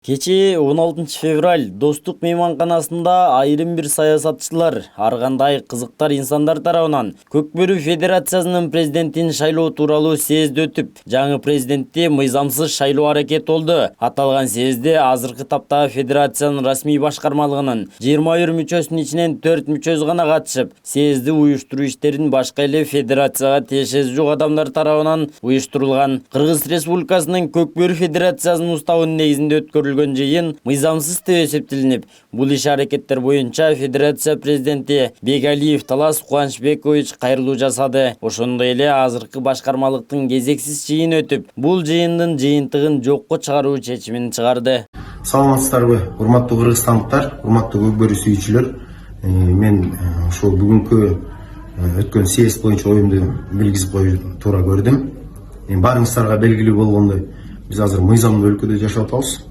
Кечээ 16 февраль Достук мейманканасында айрым бир саясатчылар, ар кандай кызыктар инсандар тарабынан Көкбөрү Федерациясынын президентин шайлоо тууралуу съезди өтүп, жаңы президентти мыйзамсыз шайлоо аракет болду. Аталган съезде азыркы таптагы федерациянын расмий башкармалыгынын 21 мүчөсүнүн ичинен 4 мүчөсү гана катышып, съезди уюштуруу иштерин башка эле федерацияга тиешеси жок адамдар тарабынан уюштурулган. Кыргыз Республикасынын Көкбөрү Федерациясынын уставынын негизинде өткөрүлгөн жыйын мыйзамсыз деп эсептелинип, бул иш аракеттер боюнча федерация президенти Бегалиев Талас Кубанычбекович кайрылуу жасады. Ошондой эле азыркы башкармалыктын кезексиз жыйыны өтүп, бул жыйындын жыйынтыгын жокко чыгаруу чечимин чыгарды. Саламатсыздарбы, урматтуу кыргызстандыктар, урматтуу Көкбөрү сүйүүчүлөр. Мен ошол бүгүнкү өткөн съезд боюнча оюмду билгизип коюуну туура көрдүм. Баарыңыздарга белгилүү болгондой, биз азыр мыйзамдуу өлкөдө жашап атабыз.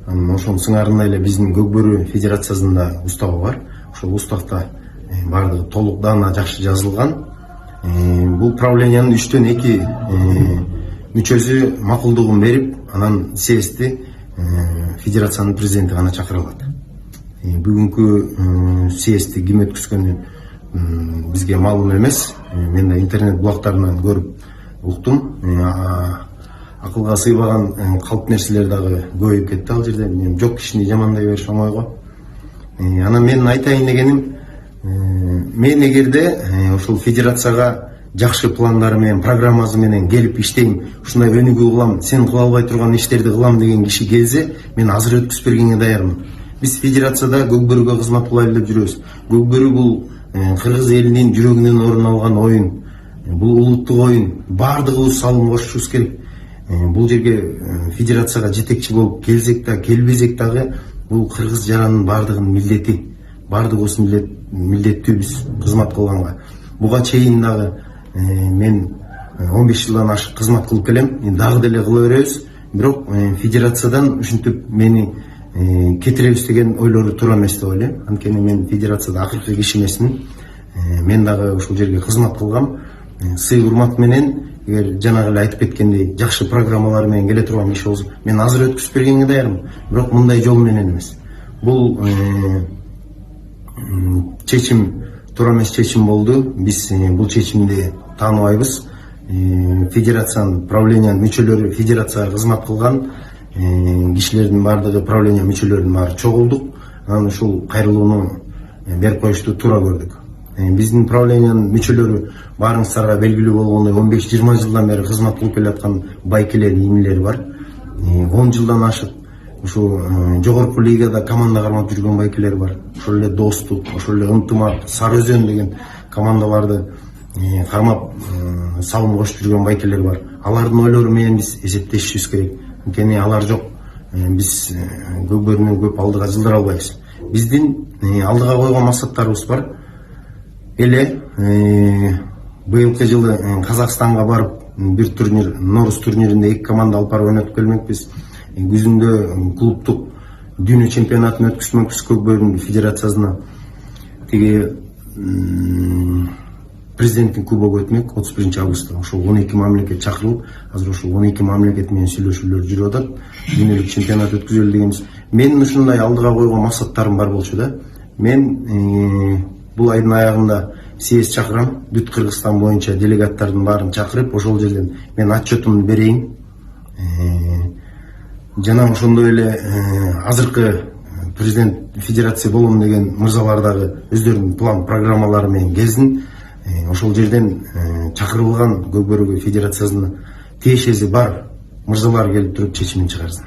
Ошонун сыңарында эле биздин Көкбөрү Федерациясында уставы бар. Ошол уставда баардыгы толук даана жакшы жазылган. Бул правлениянын 3төн 2 мүчөсү макулдугун берип, анан съездди федерациянын президенти гана чакыра алат. Бүгүнкү съездди ким өткүзгөнү бизге маалым эмес. Мен да интернет булактарынан көрүп уктум. Акылга сыйбаган калп нерселер дагы көбөйүп кетти ал жерде. Жок кишини жамандай бериш оңой го. Анан менин айтайын дегеним, мен эгерде ошол федерацияга жакшы пландары менен, программасы менен келип иштейм, ушундай өнүгүү кылам, сен кыла албай турган иштерди кылам деген киши келсе, мен азыр өткүзүп бергенге даярмын. Биз федерацияда Көкбөрүгө кызмат кылайлы деп жүрөбүз. Көкбөрү бул кыргыз элинин жүрөгүнөн орун алган оюн. Бул улуттук оюн. Бардыгыбыз салым кошушубуз керек. Бул жерге федерацияга жетекчи болуп келсек да, келбесек дагы, бул кыргыз жаранын бардыгынын милдети. Бардыгыбыз милдеттүүбүз кызмат кылганга. Буга чейин дагы мен 15 жылдан ашык кызмат кылып келем. Дагы деле кыла беребиз. Бирок федерациядан ушинтип мени кетиребиз деген ойлору туура эмес деп ойлойм. Анткени мен федерацияда акыркы киши эмесмин. Мен дагы ушул жерге кызмат кылгам. Сый урмат менен, эгер жанагы эле айтып кеткендей, жакшы программалар менен келе турган киши болсо, мен азыр өткүзүп бергенге даярмын. Бирок мындай жол менен эмес. Бул чечим туура эмес чечим болду. Биз бул чечимди тааныбайбыз. Федерациянын правлениянын мүчөлөрү, федерацияга кызмат кылган кишилердин бардыгы, правления мүчөлөрүнүн баары чогулдук. Анан ушул кайрылууну берип коюшту туура көрдүк. Биздин правлениянын мүчөлөрү баарыңыздарга белгилүү болгондой 15-20 жылдан бери кызмат кылып келаткан байкелер, ийнелер бар. 10 жылдан ашык ушу жогорку лигада команда кармап жүргөн байкелер бар. Ошол эле Достук, ошол эле Ынтымак, Сары Өзөн деген командаларды кармап салым кошуп жүргөн байкелер бар. Алардын ойлору менен биз эсептешишибиз керек. Анткени алар жок, биз Көкбөрүнү көп алдыга жылдыра албайбыз. Биздин алдыга койгон максаттарыбыз бар. Эле быйылкы жылы Казакстанга барып, бир турнир, Норус турниринде 2 команда алып барып ойнотуп келмекпиз. Күзүндө клубтук дүйнө чемпионатын өткүзмөкпүз Көкбөрү Федерациясына. Тиги президенттин кубогу өтмөк 31 августта. Ошол 12 мамлекет чакырылып, азыр ошол 12 мамлекет менен сүйлөшүүлөр жүрүп атат. Дүйнөлүк чемпионат өткүзөлү дегенбиз. Менин ушундай алдыга койгон максаттарым бар болчу да. Мен бул айдын аягында съезд чакырам. Бүт Кыргызстан боюнча делегаттардын баарын чакырып, ошол жерден мен отчетумду берейин. Жана ошондой эле азыркы президент федерация болом деген мырзалар дагы өздөрүнүн план программалары менен келсин. Ошол жерден чакырылган Көкбөрү Федерациясына тиешеси бар мырзалар келип туруп чечимин чыгарсын.